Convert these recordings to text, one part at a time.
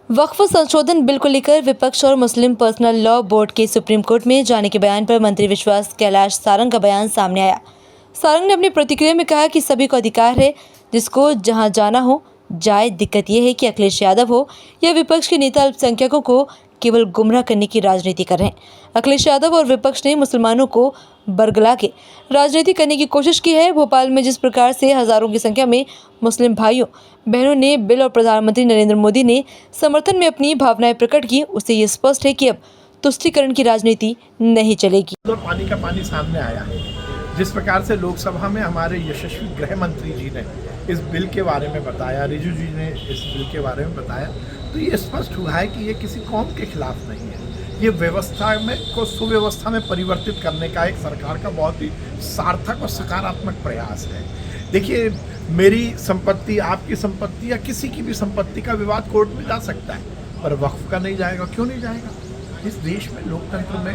वक्फ संशोधन बिल को लेकर विपक्ष और मुस्लिम पर्सनल लॉ बोर्ड के सुप्रीम कोर्ट में जाने के बयान पर मंत्री विश्वास कैलाश सारंग का बयान सामने आया। सारंग ने अपनी प्रतिक्रिया में कहा कि सभी को अधिकार है, जिसको जहां जाना हो जाए। दिक्कत यह है कि अखिलेश यादव हो या विपक्ष के नेता अल्पसंख्यकों को केवल गुमराह करने की राजनीति कर रहे हैं। अखिलेश यादव और विपक्ष ने मुसलमानों को बरगला के राजनीति करने की कोशिश की है। भोपाल में जिस प्रकार से हजारों की संख्या में मुस्लिम भाइयों बहनों ने बिल और प्रधानमंत्री नरेंद्र मोदी ने समर्थन में अपनी भावनाएं प्रकट की, उससे ये स्पष्ट है कि अब तुष्टीकरण की राजनीति नहीं चलेगी। तो पानी का पानी सामने आया है। जिस प्रकार से लोकसभा में हमारे यशस्वी गृह मंत्री जी ने इस बिल के बारे में बताया, रिजू जी ने इस बिल के बारे में बताया, तो ये स्पष्ट हुआ है कि ये किसी कौम के खिलाफ नहीं है। ये व्यवस्था में को सुव्यवस्था में परिवर्तित करने का एक सरकार का बहुत ही सार्थक और सकारात्मक प्रयास है। देखिए, मेरी संपत्ति, आपकी संपत्ति या किसी की भी संपत्ति का विवाद कोर्ट में जा सकता है, पर वक्फ का नहीं जाएगा। क्यों नहीं जाएगा? इस देश में लोकतंत्र में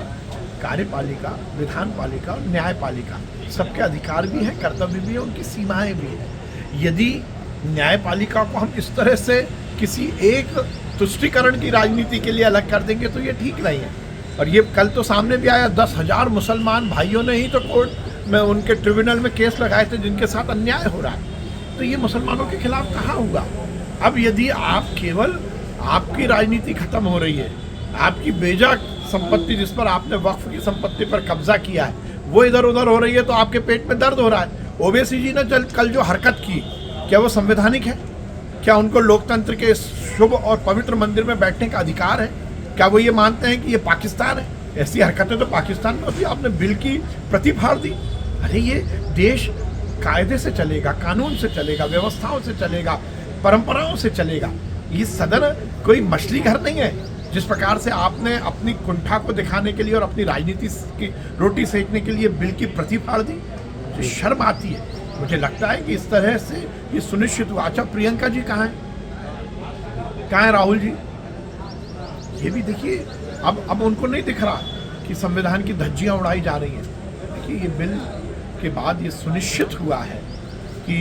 कार्यपालिका, विधानपालिका और न्यायपालिका सबके अधिकार भी हैं, कर्तव्य भी है, उनकी सीमाएं भी हैं। यदि न्यायपालिका को हम इस तरह से किसी एक तुष्टीकरण की राजनीति के लिए अलग कर देंगे तो ये ठीक नहीं है। और ये कल तो सामने भी आया, 10,000 मुसलमान भाइयों ने ही तो कोर्ट में, उनके ट्रिब्यूनल में केस लगाए थे जिनके साथ अन्याय हो रहा है। तो ये मुसलमानों के खिलाफ कहाँ हुआ? अब यदि आप केवल, आपकी राजनीति खत्म हो रही है, आपकी बेजा संपत्ति जिस पर आपने वक्फ की संपत्ति पर कब्जा किया है वो इधर उधर हो रही है, तो आपके पेट में दर्द हो रहा है। ओवैसी जी ने कल जो हरकत की, क्या वो संवैधानिक है? क्या उनको लोकतंत्र के शुभ और पवित्र मंदिर में बैठने का अधिकार है? क्या वो ये मानते हैं कि ये पाकिस्तान है? ऐसी हरकतें तो पाकिस्तान में होती। आपने बिल की प्रति फाड़ दी। अरे ये देश कायदे से चलेगा, कानून से चलेगा, व्यवस्थाओं से चलेगा, परंपराओं से चलेगा। ये सदन कोई मछली घर नहीं है। जिस प्रकार से आपने अपनी कुंठा को दिखाने के लिए और अपनी राजनीति की रोटी सेकने के लिए बिल की प्रति फाड़ दी, तो शर्म आती है। मुझे लगता है कि इस तरह से ये सुनिश्चित हुआ। अच्छा, प्रियंका जी कहाँ हैं? कहाँ है राहुल जी? ये भी देखिए, अब उनको नहीं दिख रहा कि संविधान की धज्जियाँ उड़ाई जा रही हैं। देखिए, ये बिल के बाद ये सुनिश्चित हुआ है कि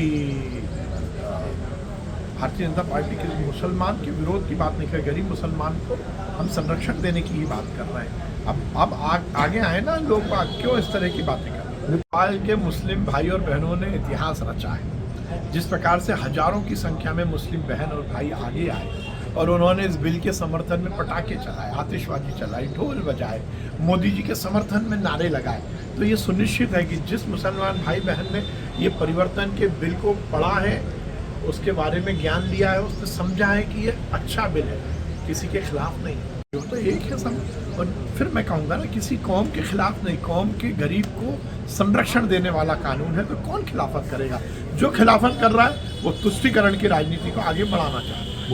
भारतीय जनता पार्टी के मुसलमान के विरोध की बात नहीं कर, गरीब मुसलमान को हम संरक्षण देने की ही बात कर रहे हैं। अब आगे आए ना लोग, क्यों इस तरह की बातें कर रहे हैं? नेपाल के मुस्लिम भाई और बहनों ने इतिहास रचा है। जिस प्रकार से हजारों की संख्या में मुस्लिम बहन और भाई आगे आए और उन्होंने इस बिल के समर्थन में पटाखे चलाए, आतिशबाजी चलाई, ढोल बजाए, मोदी जी के समर्थन में नारे लगाए, तो ये सुनिश्चित है कि जिस मुसलमान भाई बहन ने ये परिवर्तन के बिल को पढ़ा है, उसके बारे में ज्ञान लिया है, उसने समझा है कि ये अच्छा बिल है, किसी के खिलाफ नहीं है। जो तो एक है सब। और फिर मैं कहूँगा ना, किसी कौम के खिलाफ नहीं, कौम के गरीब को संरक्षण देने वाला कानून है, तो कौन खिलाफत करेगा? जो खिलाफत कर रहा है वो तुष्टीकरण की राजनीति को आगे बढ़ाना चाहता है।